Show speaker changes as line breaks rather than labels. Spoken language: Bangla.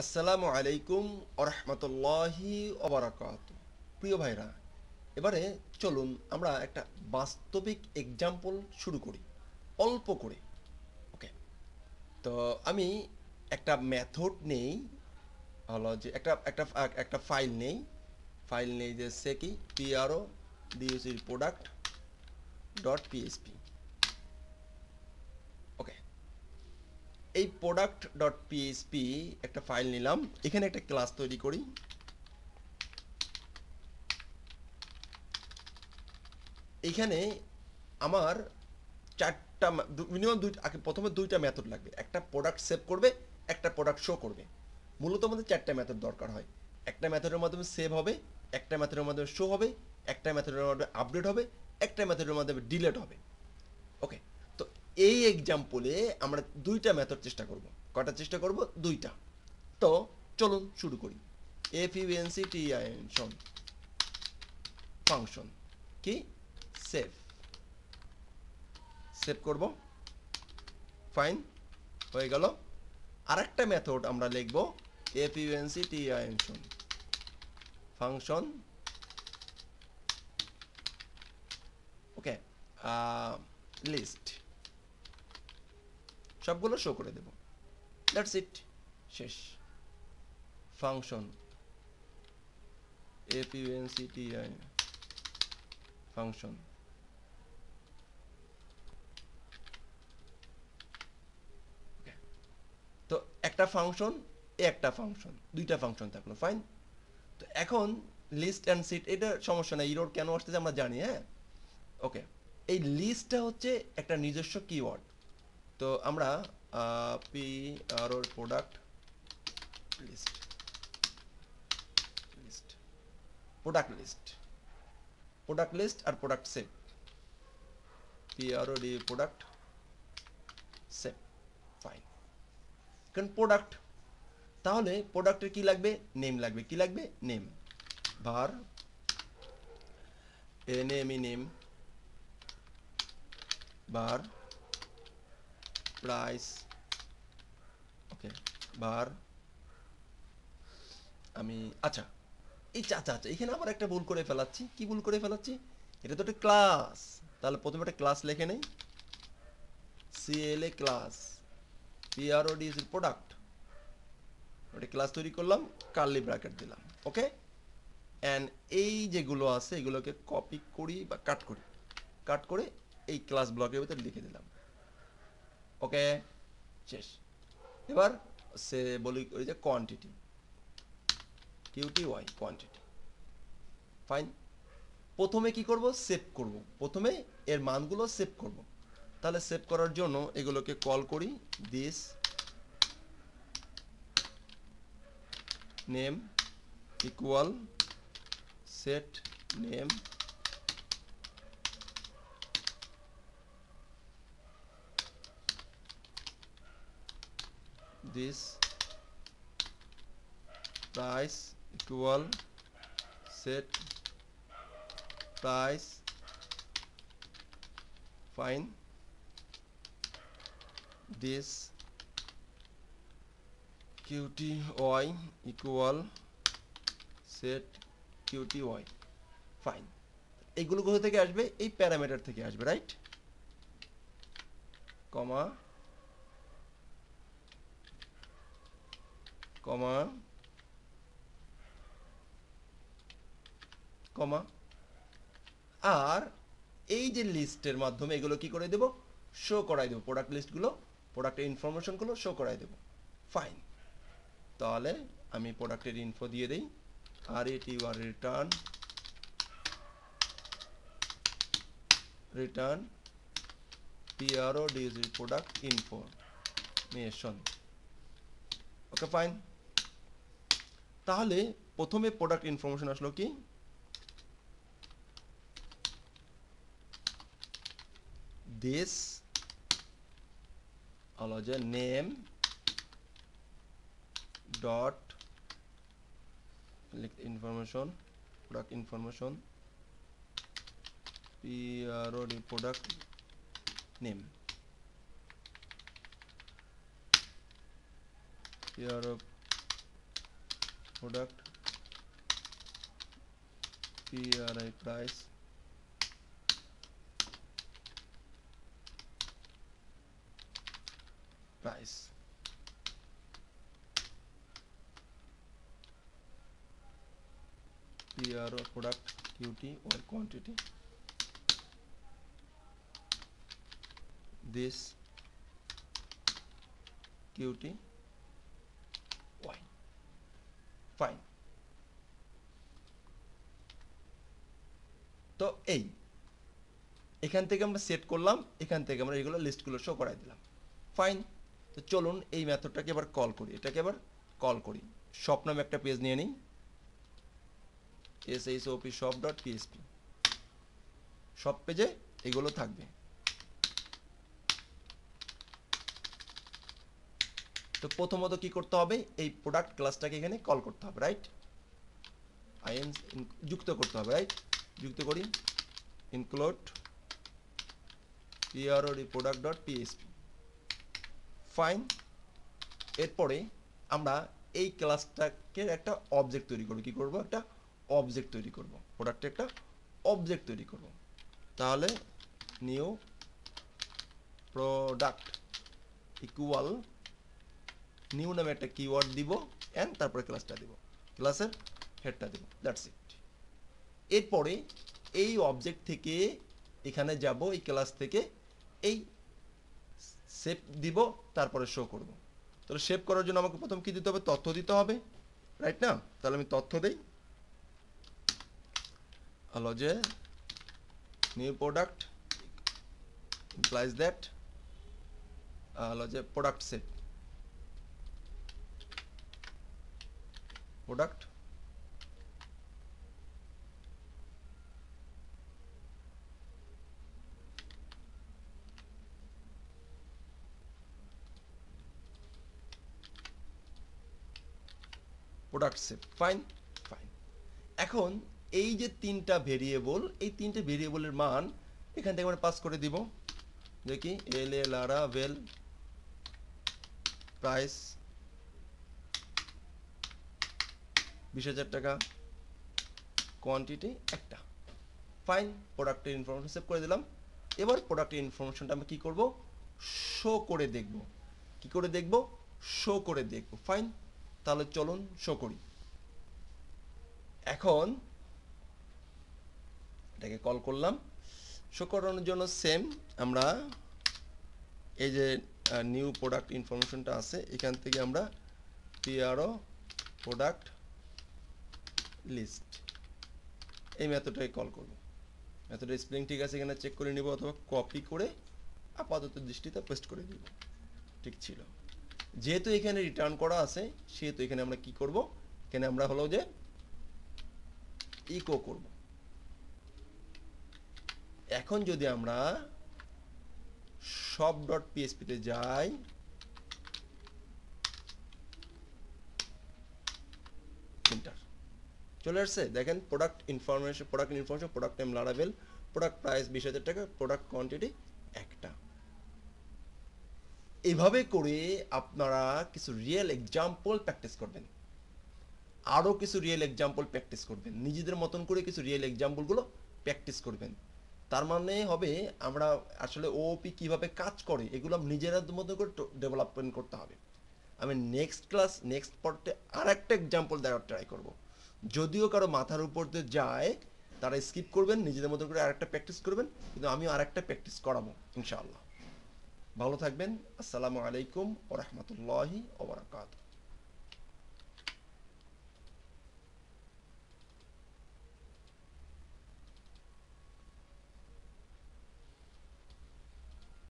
আসসালামু আলাইকুম ওরহমতুল্লাহি ওবারাকাতু। প্রিয় ভাইরা, এবারে চলুন আমরা একটা বাস্তবিক এক্সাম্পল শুরু করি অল্প করে। ওকে, তো আমি একটা মেথড নেই, হলো যে একটা একটা একটা ফাইল নেই যে সে কি পিআরও ডিউসির প্রোডাক্ট ডট পিএসপি। ওকে, এই প্রোডাক্ট ডট পিএসপি একটা ফাইল নিলাম, এখানে একটা ক্লাস তৈরি করি। এখানে আমার চারটা মিনিমাম প্রথমে দুইটা মেথড লাগবে। একটা প্রোডাক্ট সেভ করবে, একটা প্রোডাক্ট শো করবে। মূলত আমাদের চারটা মেথড দরকার হয়। একটা মেথডের মাধ্যমে সেভ হবে, একটা মেথডের মাধ্যমে শো হবে, একটা মেথডের মাধ্যমে আপডেট হবে, একটা মেথডের মাধ্যমে ডিলেট হবে। ওকে, তো এই এক্সাম্পলে আমরা দুইটা মেথড চেষ্টা করব। কটা চেষ্টা করব? দুইটা। তো চলুন শুরু করি। FUNCTION ফাংশন কি সেভ সেভ করব। ফাইন, হয়ে গেল। আরেকটা মেথড আমরা লিখব FUNCTION ফাংশন। ওকে, লিস্ট সবগুলো শো করে দেব। দ্যাটস ইট, শেষ। Function FUNCTION function. তো একটা ফাংশন, একটা ফাংশন, দুইটা ফাংশন থাকলো। ফাইন। তো এখন লিস্ট অ্যান্ড সিট, এটা সমস্যা নাই, ইরোর কেন আসতেছে আমরা জানি। হ্যাঁ, ওকে, এই লিস্টটা হচ্ছে একটা নিজস্ব কিওয়ার্ড। তো আমরা P R O product list list product list product list আর product save, P R O D product save. Fine, কারণ প্রোডাক্ট, তাহলে প্রোডাক্টের কি লাগবে? নেম লাগবে। কি লাগবে? Name. var name var price. Okay, var আমি আচ্ছা আচ্ছা আচ্ছা, এখানে আবার একটা ভুল করে ফেলাচ্ছি। কি ভুল করে ফেলাচ্ছি? এটা তো একটা ক্লাস। তাহলে প্রথমে একটা ক্লাস লিখে নেই, CLA class, PROD is product. ওটা ক্লাস তৈরি করলাম, কার্লি ব্র্যাকেট দিলাম। ওকে, অ্যান্ড এই যেগুলো আছে এগুলোকে কপি করি বা কাট করে এই ক্লাস ব্লকের ভিতরে লিখে দিলাম। ওকে, শেষ। এবার সে বলি ওই যে কোয়ান্টিটি, QTY কোয়ান্টিটি। ফাইন, প্রথমে কি করব? সেভ করব। প্রথমে এর মানগুলো সেভ করব। তাহলে সেভ করার জন্য এগুলোকে কল করি, this name equal set name this price equal set price. Fine, this QTY equal set QTY। Fine, এইগুলো কোথা থেকে আসবে? এই প্যারামিটার থেকে আসবে, রাইট? কমা কমা কমা, আর এই যে লিস্টের মাধ্যমে এগুলো কি করে দেব? শো করাই দেবো। প্রোডাক্ট লিস্টগুলো, প্রোডাক্টের ইনফরমেশনগুলো শো করাই দেবো। ফাইন, তাহলে আমি প্রোডাক্টের ইনফো দিয়ে দেই, RETUR return PROD product information. Okay, fine. তাহলে প্রথমে প্রোডাক্ট ইনফরমেশন আসলো কি? দিস হলো যে name dot information, product information, PROD product name, PRO product price price PRO product QT or quantity this QT Y fine তো এই এখান থেকে আমরা সেট করলাম এখান থেকে আমরা এগুলো লিস্টগুলো শো করাই দিলাম ফাইন তো চলুন এই মেথডটাকে এবার কল করি এটাকে এবার কল করি শপ নামে একটা পেজ নিয়ে নিই shop shop.php সব পেজে এগুলো থাকবে তো প্রথমত কি করতে হবে এই প্রোডাক্ট ক্লাসটাকে এখানে কল করতে হবে রাইট যুক্ত করতে হবে রাইট যুক্ত করি ইনক্লুড product.php ফাইন এরপরে আমরা এই ক্লাসটাকে একটা অবজেক্ট তৈরি করব কি করব একটা অবজেক্ট তৈরি করব প্রোডাক্টে একটা অবজেক্ট তৈরি করব তাহলে নিউ প্রোডাক্ট ইকুয়াল নিউ নামে একটা কিওয়ার্ড দিব এন্ড তারপরে ক্লাসটা দিব ক্লাসের হেডটা দিব দ্যাটস ইট এরপরে এই অবজেক্ট থেকে এখানে যাব এই ক্লাস থেকে এই সেভ দিব তারপরে শো করব তাহলে সেভ করার জন্য আমাকে প্রথম কি দিতে হবে তথ্য দিতে হবে রাইট না তাহলে আমি তথ্য দেই হলো যে নিউ প্রোডাক্ট implies that হলো যে product save product product save fine fine এখন এই যে তিনটা ভেরিয়েবল এই তিনটা ভেরিয়েবলের মান এখান থেকে আমরা পাস করে দিব দেখি এল এ লারা ভেল প্রাইস 20,000 টাকা কোয়ান্টিটি একটা ফাইন প্রোডাক্টের ইনফরমেশন সেভ করে দিলাম এবার প্রোডাক্টের ইনফরমেশনটা আমরা কি করব শো করে দেখব কি করে দেখব শো করে দেখব ফাইন তাহলে চলুন শো করি এখন এটাকে কল করলাম শো করানোর জন্য সেম আমরা এই যে নিউ প্রোডাক্ট ইনফরমেশনটা আছে এখান থেকে আমরা PRO প্রোডাক্ট লিস্ট এই মেথডটাকে কল করব মেথডের স্পেলিং ঠিক আছে এখানে চেক করে নিব অথবা কপি করে আপাতত দৃষ্টিতে পেস্ট করে দিব ঠিক ছিল যেহেতু এখানে রিটার্ন করা আছে সেহেতু এখানে আমরা কি করব এখানে আমরা হলো যে ইকো করব এখন যদি আমরা shop.php তে যাই এন্টার চলে আসছে দেখেন product information product name Laravel product price 20,000 টাকা প্রোডাক্ট কোয়ান্টিটি একটা এইভাবে করে আপনারা কিছু রিয়েল এক্সাম্পল প্র্যাকটিস করবেন আরো কিছু রিয়েল এক্সাম্পল প্র্যাকটিস করবেন নিজেদের মতন করে কিছু রিয়েল এক্সাম্পলগুলো প্র্যাকটিস করবেন তার মানে হবে আমরা আসলে ওওপি কিভাবে কাজ করে এগুলো নিজেদের মতো করে ডেভেলপমেন্ট করতে হবে আমি নেক্সট ক্লাস নেক্সট পার্টে আরেকটা এক্সাম্পল দেওয়ার ট্রাই করব যদিও কারো মাথার উপর দিয়ে যায় তারা স্কিপ করবেন নিজেদের মতো করে আরেকটা প্র্যাকটিস করবেন কিন্তু আমি আরেকটা প্র্যাকটিস করাবো ইনশাআল্লাহ ভালো থাকবেন আসসালামু আলাইকুম ওয়া রাহমাতুল্লাহি ওয়া বারাকাতুহু